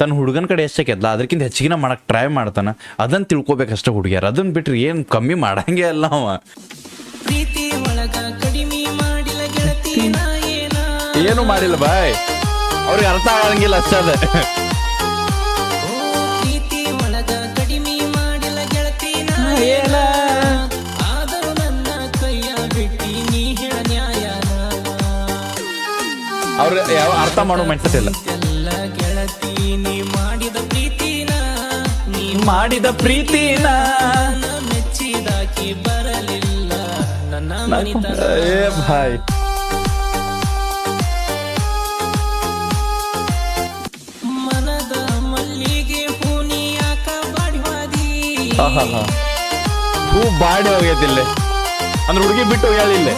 ತನ್ನ ಹುಡುಗನ ಕಡೆ ಎಷ್ಟಕ್ಕೆದ್ಲ ಅದಕ್ಕಿಂತ ಹೆಚ್ಚಿಗೆ ಮಾಡಕ್ಕೆ ಟ್ರೈ ಮಾಡ್ತಾನೆ. ಅದನ್ನು ತಿಳ್ಕೊಬೇಕಷ್ಟೇ ಹುಡುಗಿಯರು. ಅದನ್ನ ಬಿಟ್ರೆ ಏನು ಕಮ್ಮಿ ಮಾಡಂಗೆ ಅಲ್ಲ ಅವ. ಏನು ಮಾಡಿಲ್ಲ ಬಾಯ್, ಅವ್ರಿಗೆ ಅರ್ಥ ಆಗಂಗಿಲ್ಲ ಅಷ್ಟೇ ಅದ. ಅವ್ರ ಯಾವ ಅರ್ಥ ಮಾಡೋ ಮೈಂಡ್ಸೆಟ್ ಇಲ್ಲ. ಮಾಡಿದ ಪ್ರೀತಿನ ಏ ಭಾಯ್, ಹೂ ಬಾಡಿ ಹೋಗ್ಯತಿಲ್ಲ ಅಂದ್ರೆ ಹುಡುಗಿ ಬಿಟ್ಟು ಹೋಗ್ಯಾಳಿಲ್ಲ.